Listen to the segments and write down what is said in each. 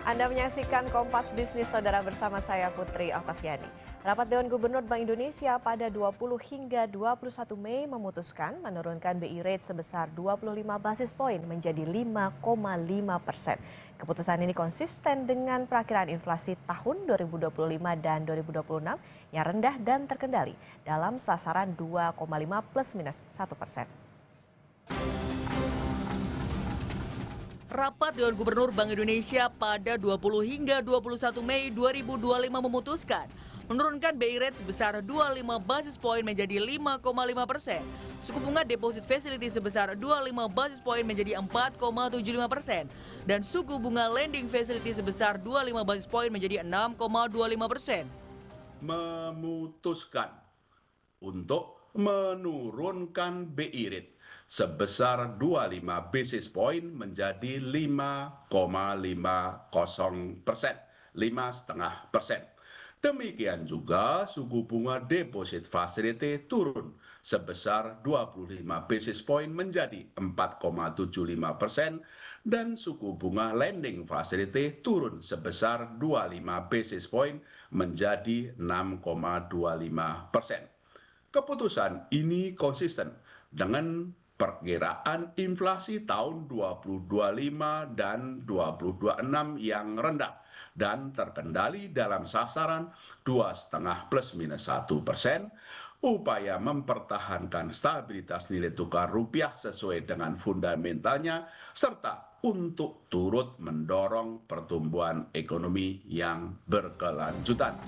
Anda menyaksikan Kompas Bisnis Saudara bersama saya Putri Oktaviani. Rapat Dewan Gubernur Bank Indonesia pada 20 hingga 21 Mei memutuskan menurunkan BI rate sebesar 25 basis poin menjadi 5,5%. Keputusan ini konsisten dengan perakiraan inflasi tahun 2025 dan 2026 yang rendah dan terkendali dalam sasaran 2,5 plus minus 1%. Rapat Dewan Gubernur Bank Indonesia pada 20 hingga 21 Mei 2025 memutuskan menurunkan BI rate sebesar 25 basis poin menjadi 5,5%. Suku bunga deposit facility sebesar 25 basis poin menjadi 4,75%. Dan suku bunga lending facility sebesar 25 basis poin menjadi 6,25%. Memutuskan untuk menurunkan BI rate sebesar 25 basis point menjadi 5,50%, 5,5%. Demikian juga suku bunga deposit facility turun sebesar 25 basis point menjadi 4,75% dan suku bunga lending facility turun sebesar 25 basis point menjadi 6,25%. Keputusan ini konsisten dengan perkiraan inflasi tahun 2025 dan 2026 yang rendah dan terkendali dalam sasaran 2,5 plus minus 1%, upaya mempertahankan stabilitas nilai tukar rupiah sesuai dengan fundamentalnya, serta untuk turut mendorong pertumbuhan ekonomi yang berkelanjutan.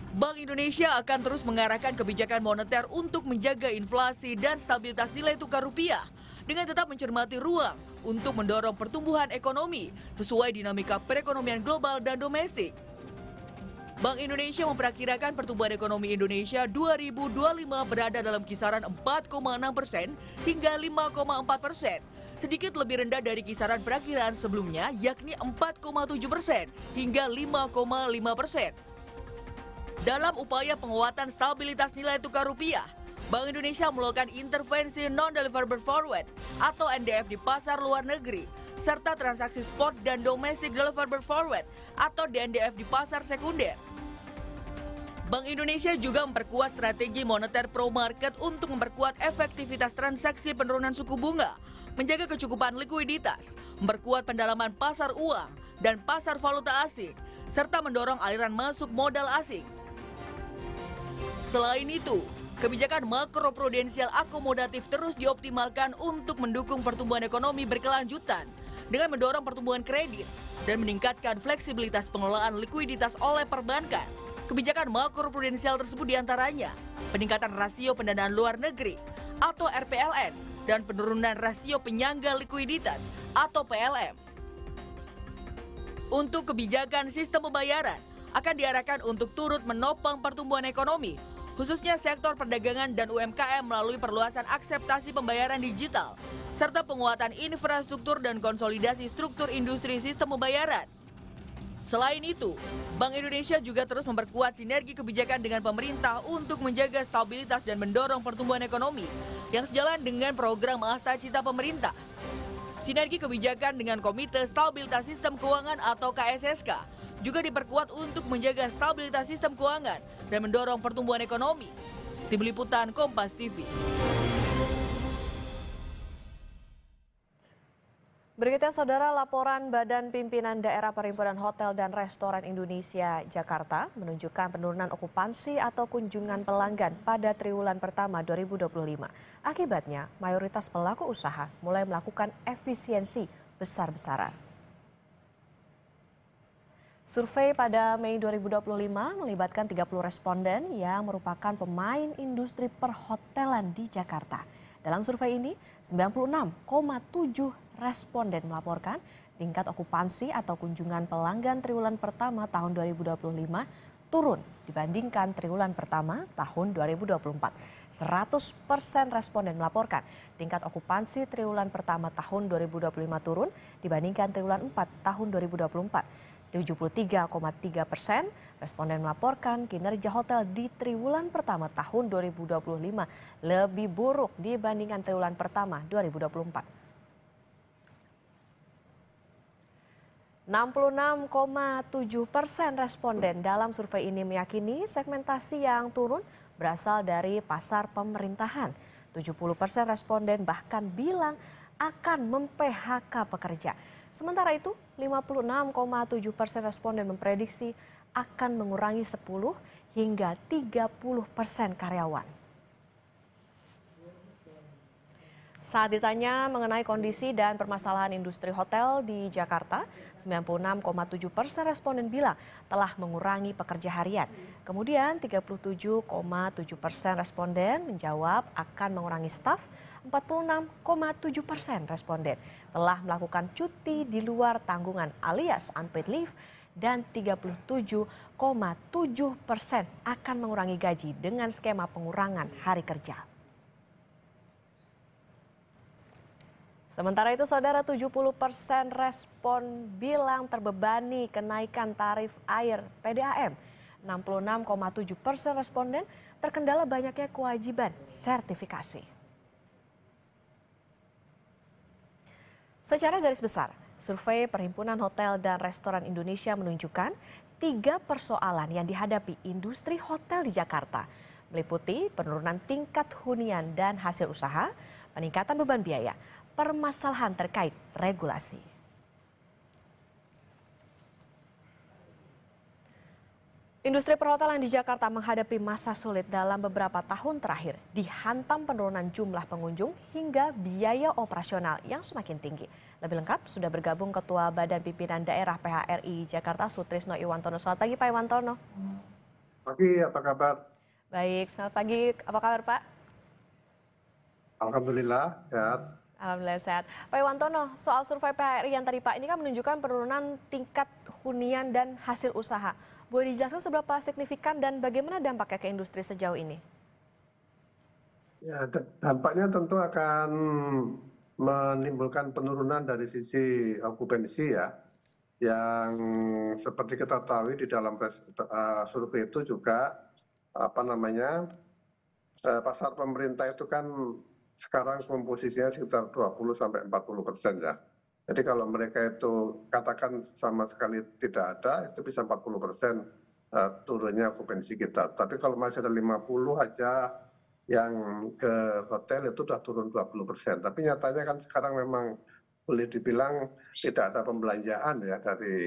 Bank Indonesia akan terus mengarahkan kebijakan moneter untuk menjaga inflasi dan stabilitas nilai tukar rupiah dengan tetap mencermati ruang untuk mendorong pertumbuhan ekonomi sesuai dinamika perekonomian global dan domestik. Bank Indonesia memperkirakan pertumbuhan ekonomi Indonesia 2025 berada dalam kisaran 4,6% hingga 5,4%, sedikit lebih rendah dari kisaran perakiraan sebelumnya yakni 4,7% hingga 5,5%. Dalam upaya penguatan stabilitas nilai tukar rupiah, Bank Indonesia melakukan intervensi non-deliverable forward atau NDF di pasar luar negeri, serta transaksi spot dan domestic deliverable forward atau DNDF di pasar sekunder. Bank Indonesia juga memperkuat strategi moneter pro market untuk memperkuat efektivitas transaksi penurunan suku bunga, menjaga kecukupan likuiditas, memperkuat pendalaman pasar uang dan pasar valuta asing, serta mendorong aliran masuk modal asing. Selain itu, kebijakan makroprudensial akomodatif terus dioptimalkan untuk mendukung pertumbuhan ekonomi berkelanjutan dengan mendorong pertumbuhan kredit dan meningkatkan fleksibilitas pengelolaan likuiditas oleh perbankan. Kebijakan makroprudensial tersebut diantaranya peningkatan rasio pendanaan luar negeri atau RPLN dan penurunan rasio penyangga likuiditas atau PLM. Untuk kebijakan sistem pembayaran akan diarahkan untuk turut menopang pertumbuhan ekonomi, khususnya sektor perdagangan dan UMKM melalui perluasan akseptasi pembayaran digital, serta penguatan infrastruktur dan konsolidasi struktur industri sistem pembayaran. Selain itu, Bank Indonesia juga terus memperkuat sinergi kebijakan dengan pemerintah untuk menjaga stabilitas dan mendorong pertumbuhan ekonomi yang sejalan dengan program Asta Cita pemerintah. Sinergi kebijakan dengan Komite Stabilitas Sistem Keuangan atau KSSK juga diperkuat untuk menjaga stabilitas sistem keuangan dan mendorong pertumbuhan ekonomi. Tim Liputan Kompas TV. Berikutnya Saudara, laporan Badan Pimpinan Daerah Perhimpunan Hotel dan Restoran Indonesia Jakarta menunjukkan penurunan okupansi atau kunjungan pelanggan pada triwulan pertama 2025. Akibatnya, mayoritas pelaku usaha mulai melakukan efisiensi besar-besaran. Survei pada Mei 2025 melibatkan 30 responden yang merupakan pemain industri perhotelan di Jakarta. Dalam survei ini, 96,7 responden melaporkan tingkat okupansi atau kunjungan pelanggan triwulan pertama tahun 2025 turun dibandingkan triwulan pertama tahun 2024. 100% responden melaporkan tingkat okupansi triwulan pertama tahun 2025 turun dibandingkan triwulan 4 tahun 2024. 73,3% responden melaporkan kinerja hotel di triwulan pertama tahun 2025 lebih buruk dibandingkan triwulan pertama 2024. 66,7% responden dalam survei ini meyakini segmentasi yang turun berasal dari pasar pemerintahan. 70% responden bahkan bilang akan mem-PHK pekerja. Sementara itu, 56,7% responden memprediksi akan mengurangi 10 hingga 30% karyawan. Saat ditanya mengenai kondisi dan permasalahan industri hotel di Jakarta, 96,7% responden bilang telah mengurangi pekerja harian. Kemudian 37,7% responden menjawab akan mengurangi staf, 46,7% responden telah melakukan cuti di luar tanggungan alias unpaid leave, dan 37,7% akan mengurangi gaji dengan skema pengurangan hari kerja. Sementara itu, saudara, 70% respon bilang terbebani kenaikan tarif air PDAM. 66,7% responden terkendala banyaknya kewajiban sertifikasi. Secara garis besar, survei Perhimpunan Hotel dan Restoran Indonesia menunjukkan 3 persoalan yang dihadapi industri hotel di Jakarta, meliputi penurunan tingkat hunian dan hasil usaha, peningkatan beban biaya, permasalahan terkait regulasi. Industri perhotelan di Jakarta menghadapi masa sulit dalam beberapa tahun terakhir, dihantam penurunan jumlah pengunjung hingga biaya operasional yang semakin tinggi. Lebih lengkap sudah bergabung Ketua Badan Pimpinan Daerah PHRI Jakarta Sutrisno Iwantono. Selamat pagi Pak Iwantono. Pagi, apa kabar? Baik, selamat pagi. Apa kabar Pak? Alhamdulillah, sehat. Alhamdulillah sehat. Pak Iwantono, soal survei PHRI yang tadi Pak ini kan menunjukkan penurunan tingkat hunian dan hasil usaha. Boleh dijelaskan seberapa signifikan dan bagaimana dampaknya ke industri sejauh ini? Ya, dampaknya tentu akan menimbulkan penurunan dari sisi okupansi ya. Yang seperti kita tahu di dalam survei itu juga pasar pemerintah itu kan sekarang komposisinya sekitar 20-40% ya. Jadi kalau mereka itu katakan sama sekali tidak ada, itu bisa 40% turunnya okupansi kita. Tapi kalau masih ada 50 aja yang ke hotel itu sudah turun 20%. Tapi nyatanya kan sekarang memang boleh dibilang tidak ada pembelanjaan ya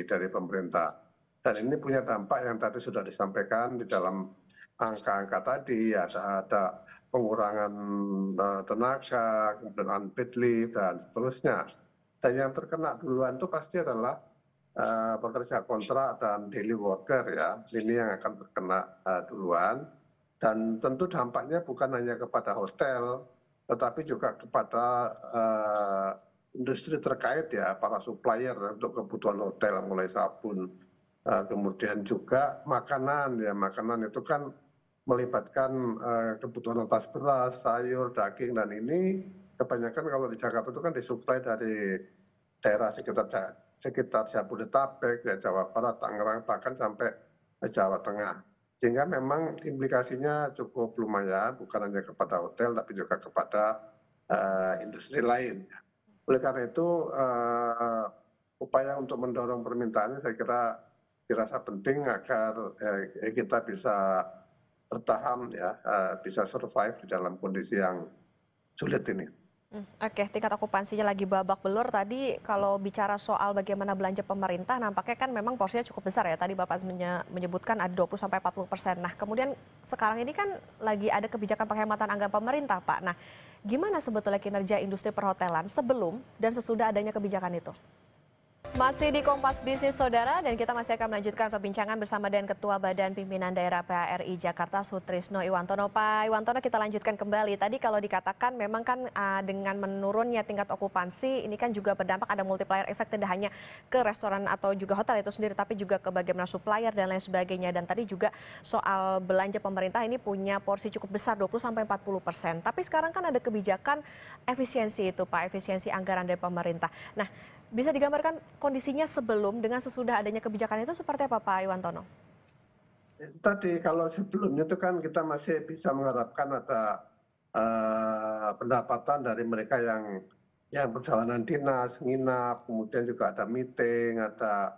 dari pemerintah. Dan ini punya dampak yang tadi sudah disampaikan di dalam angka-angka tadi, ya ada pengurangan tenaga, kemudian unpaid leave, dan seterusnya. Dan yang terkena duluan itu pasti adalah pekerja kontrak dan daily worker ya. Ini yang akan terkena duluan. Dan tentu dampaknya bukan hanya kepada hostel, tetapi juga kepada industri terkait ya, para supplier untuk kebutuhan hotel, mulai sabun. Kemudian juga makanan ya, makanan itu kan melibatkan kebutuhan atas beras, sayur, daging, dan ini kebanyakan kalau di Jakarta itu kan disuplai dari daerah sekitar Jabodetabek, ya, Jawa Barat, Tangerang, bahkan sampai Jawa Tengah. Sehingga memang implikasinya cukup lumayan, bukan hanya kepada hotel, tapi juga kepada industri lain. Oleh karena itu, upaya untuk mendorong permintaan saya dirasa penting agar kita bisa bertahan, ya, bisa survive di dalam kondisi yang sulit ini. Oke, tingkat okupansinya lagi babak belur. Tadi kalau bicara soal bagaimana belanja pemerintah, nampaknya kan memang porsinya cukup besar ya. Tadi Bapak menyebutkan ada 20-40%. Nah, kemudian sekarang ini kan lagi ada kebijakan penghematan anggaran pemerintah, Pak. Nah, gimana sebetulnya kinerja industri perhotelan sebelum dan sesudah adanya kebijakan itu? Masih di Kompas Bisnis, saudara, dan kita masih akan melanjutkan perbincangan bersama dengan Ketua Badan Pimpinan Daerah PHRI Jakarta Sutrisno Iwantono. Pak Iwantono, kita lanjutkan kembali. Tadi kalau dikatakan memang kan dengan menurunnya tingkat okupansi, ini kan juga berdampak ada multiplier effect tidak hanya ke restoran atau juga hotel itu sendiri, tapi juga ke bagaimana supplier dan lain sebagainya. Dan tadi juga soal belanja pemerintah ini punya porsi cukup besar, 20-40%. Tapi sekarang kan ada kebijakan efisiensi itu, Pak, efisiensi anggaran dari pemerintah. Nah, bisa digambarkan kondisinya sebelum dengan sesudah adanya kebijakan itu seperti apa, Pak Iwantono? Tadi kalau sebelumnya itu kan kita masih bisa mengharapkan ada pendapatan dari mereka yang yang perjalanan dinas, nginap, kemudian juga ada meeting, ada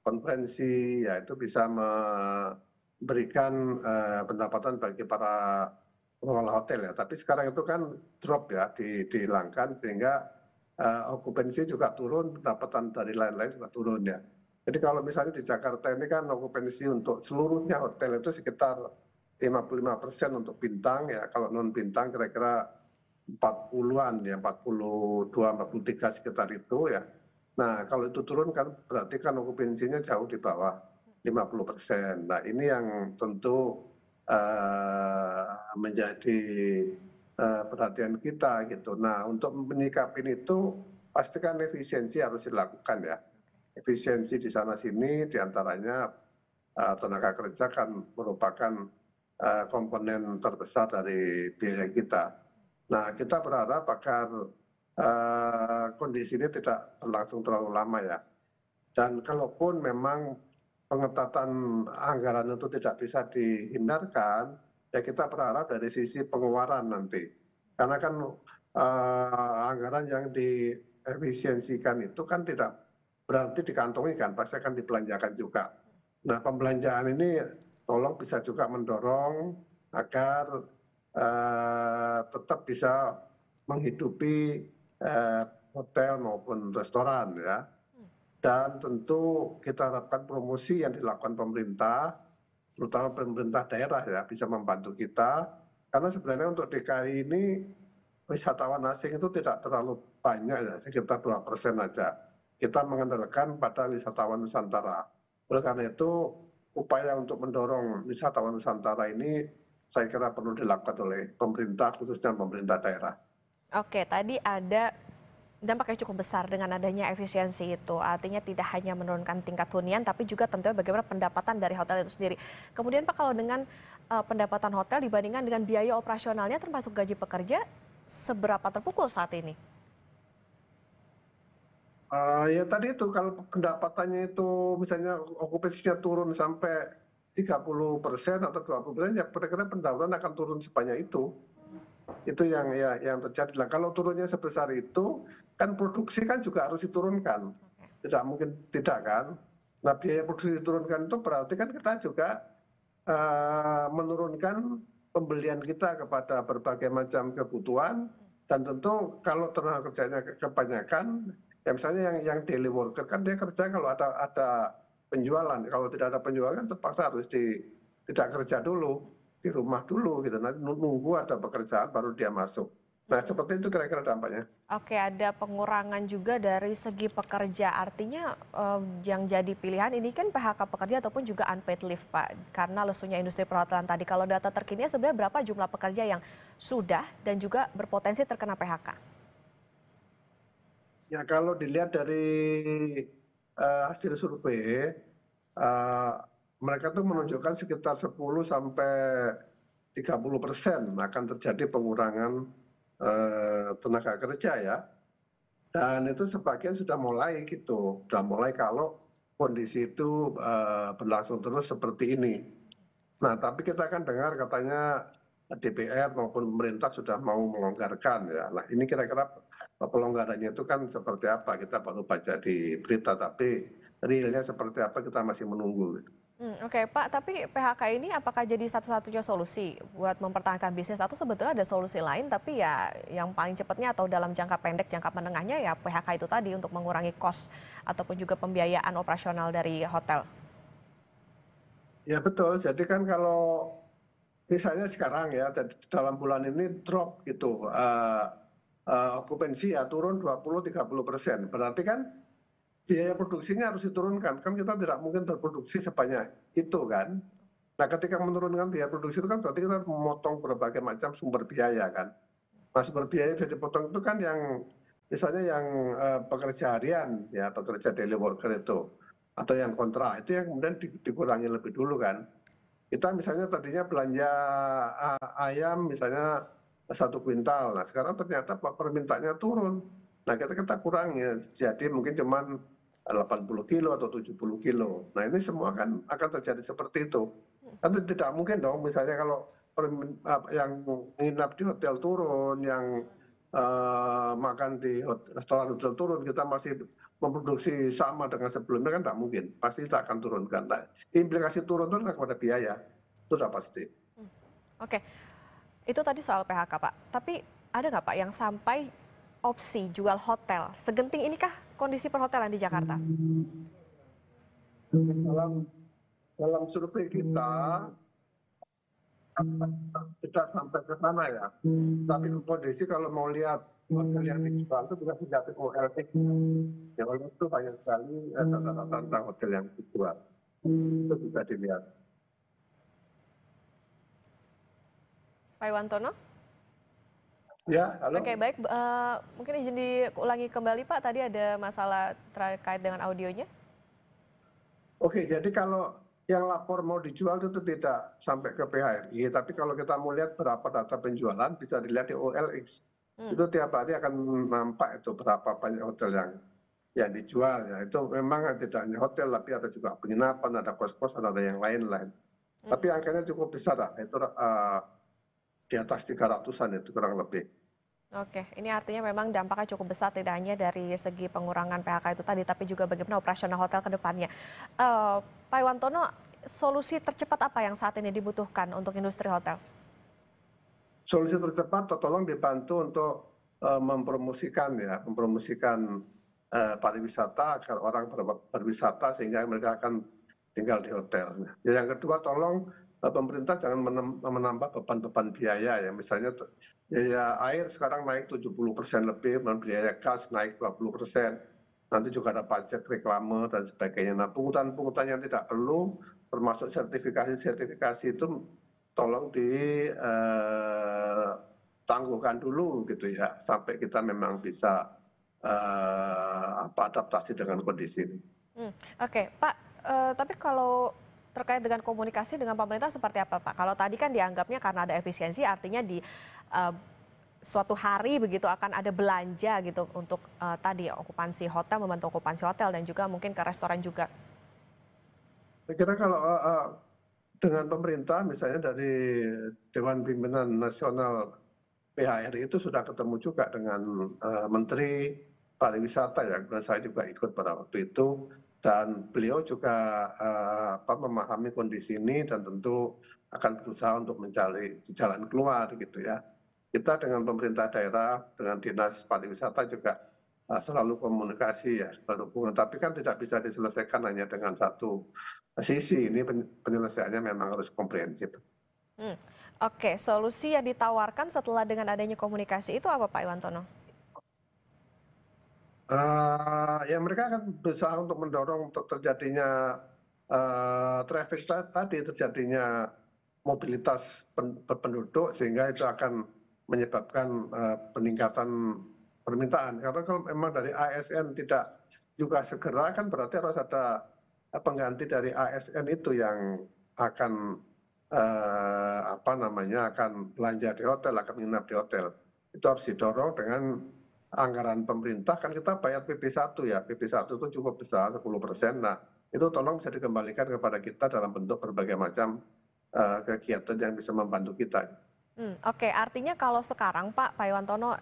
konferensi, ya itu bisa memberikan pendapatan bagi para pengelola hotel ya. Tapi sekarang itu kan drop ya, dihilangkan sehingga okupansi juga turun, pendapatan dari lain-lain juga turun ya. Jadi kalau misalnya di Jakarta ini kan okupansi untuk seluruhnya hotel itu sekitar 55% untuk bintang ya, kalau non bintang kira-kira 40-an ya, 42, 43 sekitar itu ya. Nah, kalau itu turun kan berarti kan okupansinya jauh di bawah 50%. Nah, ini yang tentu menjadi perhatian kita gitu. Nah, untuk menyikapi itu pastikan efisiensi harus dilakukan ya. Efisiensi di sana sini diantaranya tenaga kerja kan merupakan komponen terbesar dari biaya kita. Nah, kita berharap agar kondisi ini tidak berlangsung terlalu lama ya. Dan kalaupun memang pengetatan anggaran itu tidak bisa dihindarkan, ya kita berharap dari sisi pengeluaran nanti. Karena kan anggaran yang diefisiensikan itu kan tidak berarti dikantongi kan, pasti akan dibelanjakan juga. Nah, pembelanjaan ini tolong bisa juga mendorong agar tetap bisa menghidupi hotel maupun restoran ya. Dan tentu kita harapkan promosi yang dilakukan pemerintah, terutama pemerintah daerah ya, bisa membantu kita. Karena sebenarnya untuk DKI ini wisatawan asing itu tidak terlalu banyak ya, sekitar 2% aja. Kita mengandalkan pada wisatawan Nusantara. Oleh karena itu, upaya untuk mendorong wisatawan Nusantara ini saya kira perlu dilakukan oleh pemerintah, khususnya pemerintah daerah. Oke, tadi ada dampak yang cukup besar dengan adanya efisiensi itu. Artinya tidak hanya menurunkan tingkat hunian, tapi juga tentunya bagaimana pendapatan dari hotel itu sendiri. Kemudian Pak, kalau dengan pendapatan hotel dibandingkan dengan biaya operasionalnya termasuk gaji pekerja, seberapa terpukul saat ini? Ya tadi itu kalau pendapatannya itu misalnya okupansinya turun sampai 30% atau 20%, ya kira-kira pendapatan akan turun sebanyak itu. Itu yang terjadi. Nah, kalau turunnya sebesar itu, kan produksi kan juga harus diturunkan. Tidak mungkin tidak kan. Nah, biaya produksi diturunkan itu berarti kan kita juga menurunkan pembelian kita kepada berbagai macam kebutuhan. Dan tentu kalau tenaga kerjanya kebanyakan, ya misalnya yang daily worker kan dia kerja kalau ada penjualan. Kalau tidak ada penjualan kan terpaksa harus tidak kerja dulu, di rumah dulu gitu. Nanti nunggu ada pekerjaan baru dia masuk. Nah, seperti itu kira-kira dampaknya. Oke, ada pengurangan juga dari segi pekerja. Artinya yang jadi pilihan ini kan PHK pekerja ataupun juga unpaid leave, Pak. Karena lesunya industri perhotelan tadi. Kalau data terkini sebenarnya berapa jumlah pekerja yang sudah dan juga berpotensi terkena PHK? Ya, kalau dilihat dari hasil survei, mereka tuh menunjukkan sekitar 10 sampai 30% akan terjadi pengurangan tenaga kerja ya. Dan itu sebagian sudah mulai gitu, sudah mulai kalau kondisi itu berlangsung terus seperti ini. Nah, tapi kita kan dengar katanya DPR maupun pemerintah sudah mau melonggarkan ya. Nah, ini kira-kira pelonggarannya itu kan seperti apa? Kita baru baca di berita, tapi realnya seperti apa kita masih menunggu. Oke Pak, tapi PHK ini apakah jadi satu-satunya solusi buat mempertahankan bisnis atau sebetulnya ada solusi lain tapi ya yang paling cepatnya atau dalam jangka pendek, jangka menengahnya ya PHK itu tadi untuk mengurangi cost ataupun juga pembiayaan operasional dari hotel? Ya betul, jadi kan kalau misalnya sekarang ya dalam bulan ini drop gitu, okupansi ya turun 20-30%, berarti kan biaya produksinya harus diturunkan, kan kita tidak mungkin berproduksi sebanyak itu kan. Nah, ketika menurunkan biaya produksi itu kan berarti kita memotong berbagai macam sumber biaya kan. Nah, sumber biaya yang dipotong itu kan yang misalnya yang pekerja harian ya, pekerja daily worker itu, atau yang kontrak itu yang kemudian dikurangi lebih dulu kan. Kita misalnya tadinya belanja ayam misalnya 1 kuintal, nah sekarang ternyata permintaannya turun. Nah, kita kurangi, jadi mungkin cuma 80 kilo atau 70 kilo. Nah, ini semua kan akan terjadi seperti itu. Kan tidak mungkin dong misalnya kalau yang nginap di hotel turun, yang makan di restoran hotel turun, kita masih memproduksi sama dengan sebelumnya kan tidak mungkin. Pasti kita akan turunkan. Nah, implikasi turun itu adalah kepada biaya. Itu sudah pasti. Oke, itu tadi soal PHK Pak. Tapi ada nggak Pak yang sampai opsi jual hotel? Segenting inikah kondisi perhotelan di Jakarta? Dalam survei kita tidak sampai ke sana ya. Tapi kondisi kalau mau lihat hotel yang dijual itu bisa dilihat OLX. Ya oleh itu banyak sekali tanda-tanda tentang hotel yang dijual. Itu bisa dilihat. Pak Iwantono? Ya, halo. Oke, baik. Mungkin izin diulangi kembali Pak, tadi ada masalah terkait dengan audionya. Oke, jadi kalau yang lapor mau dijual itu tidak sampai ke PHRI, tapi kalau kita mau lihat berapa data penjualan bisa dilihat di OLX. Itu tiap hari akan nampak itu berapa banyak hotel yang dijual ya. Itu memang tidak hanya hotel, tapi ada juga penginapan, ada kos-kosan, ada yang lain-lain. Tapi angkanya cukup besar lah, itu di atas 300-an itu kurang lebih. Oke, ini artinya memang dampaknya cukup besar tidak hanya dari segi pengurangan PHK itu tadi, tapi juga bagaimana operasional hotel ke depannya. Pak Iwantono, solusi tercepat apa yang saat ini dibutuhkan untuk industri hotel? Solusi tercepat tolong dibantu untuk mempromosikan pariwisata agar orang berwisata sehingga mereka akan tinggal di hotel. Yang kedua, tolong pemerintah jangan menambah beban-beban biaya ya, misalnya biaya air sekarang naik 70% lebih, biaya gas naik 20%, nanti juga ada pajak reklame dan sebagainya. Nah, pungutan-pungutan yang tidak perlu, termasuk sertifikasi itu tolong ditangguhkan dulu gitu ya, sampai kita memang bisa adaptasi dengan kondisi ini. Oke, Pak, tapi kalau terkait dengan komunikasi dengan pemerintah seperti apa Pak? Kalau tadi kan dianggapnya karena ada efisiensi, artinya di suatu hari begitu akan ada belanja gitu untuk tadi okupansi hotel, membantu okupansi hotel dan juga mungkin ke restoran juga. Saya kira kalau dengan pemerintah misalnya dari Dewan Pimpinan Nasional PHRI itu sudah ketemu juga dengan Menteri Pariwisata ya, dan saya juga ikut pada waktu itu. Dan beliau juga memahami kondisi ini dan tentu akan berusaha untuk mencari jalan keluar gitu ya. Kita dengan pemerintah daerah, dengan dinas pariwisata juga selalu komunikasi ya, berhubungan. Tapi kan tidak bisa diselesaikan hanya dengan satu sisi. Ini penyelesaiannya memang harus komprehensif. Oke, solusi yang ditawarkan setelah dengan adanya komunikasi itu apa Pak Iwantono? Ya mereka akan berusaha untuk mendorong terjadinya traffic tadi, terjadinya mobilitas penduduk sehingga itu akan menyebabkan peningkatan permintaan. Karena kalau memang dari ASN tidak juga segera kan berarti harus ada pengganti dari ASN itu yang akan akan belanja di hotel, akan menginap di hotel. Itu harus didorong dengan anggaran pemerintah, kan kita bayar PP1 ya, PP1 itu cukup besar 10%. Nah, itu tolong bisa dikembalikan kepada kita dalam bentuk berbagai macam kegiatan yang bisa membantu kita. Oke, artinya kalau sekarang Pak Iwantono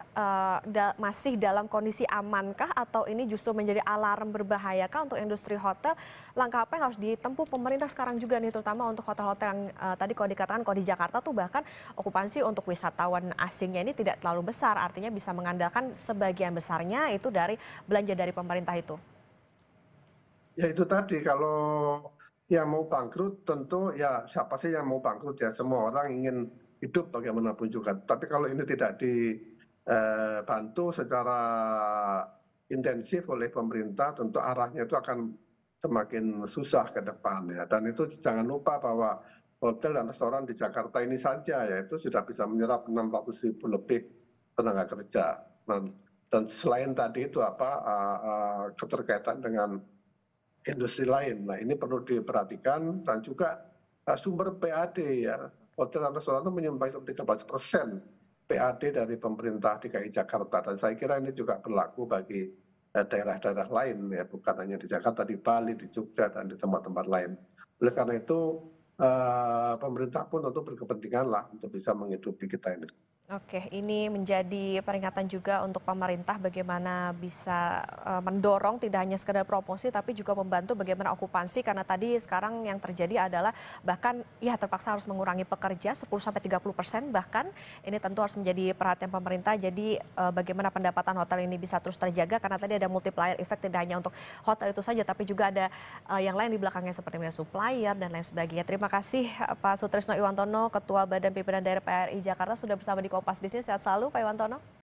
masih dalam kondisi amankah atau ini justru menjadi alarm berbahayakah untuk industri hotel? Langkah apa yang harus ditempuh pemerintah sekarang juga nih, terutama untuk hotel-hotel yang tadi kalau dikatakan kalau di Jakarta tuh bahkan okupansi untuk wisatawan asingnya ini tidak terlalu besar, artinya bisa mengandalkan sebagian besarnya itu dari belanja dari pemerintah itu. Ya itu tadi, kalau yang mau bangkrut tentu ya siapa sih yang mau bangkrut ya, semua orang ingin hidup bagaimanapun juga. Tapi kalau ini tidak dibantu secara intensif oleh pemerintah, tentu arahnya itu akan semakin susah ke depan ya. Dan itu jangan lupa bahwa hotel dan restoran di Jakarta ini saja ya itu sudah bisa menyerap 600.000 lebih tenaga kerja. Dan selain tadi itu keterkaitan dengan industri lain. Nah ini perlu diperhatikan, dan juga sumber PAD ya. Hotel dan restoran itu menyumbang 13% PAD dari pemerintah DKI Jakarta, dan saya kira ini juga berlaku bagi daerah-daerah lain ya, bukan hanya di Jakarta, di Bali, di Jogja dan di tempat-tempat lain. Oleh karena itu pemerintah pun tentu berkepentingan lah untuk bisa menghidupi kita ini. Oke, ini menjadi peringatan juga untuk pemerintah bagaimana bisa mendorong tidak hanya sekedar promosi tapi juga membantu bagaimana okupansi karena tadi sekarang yang terjadi adalah bahkan ya terpaksa harus mengurangi pekerja 10-30% bahkan ini tentu harus menjadi perhatian pemerintah. Jadi bagaimana pendapatan hotel ini bisa terus terjaga karena tadi ada multiplier effect tidak hanya untuk hotel itu saja tapi juga ada yang lain di belakangnya seperti misalnya supplier dan lain sebagainya. Terima kasih Pak Sutrisno Iwantono, Ketua Badan Pimpinan Daerah PRI Jakarta sudah bersama di Kompas Bisnis. Sehat selalu Pak Iwantono.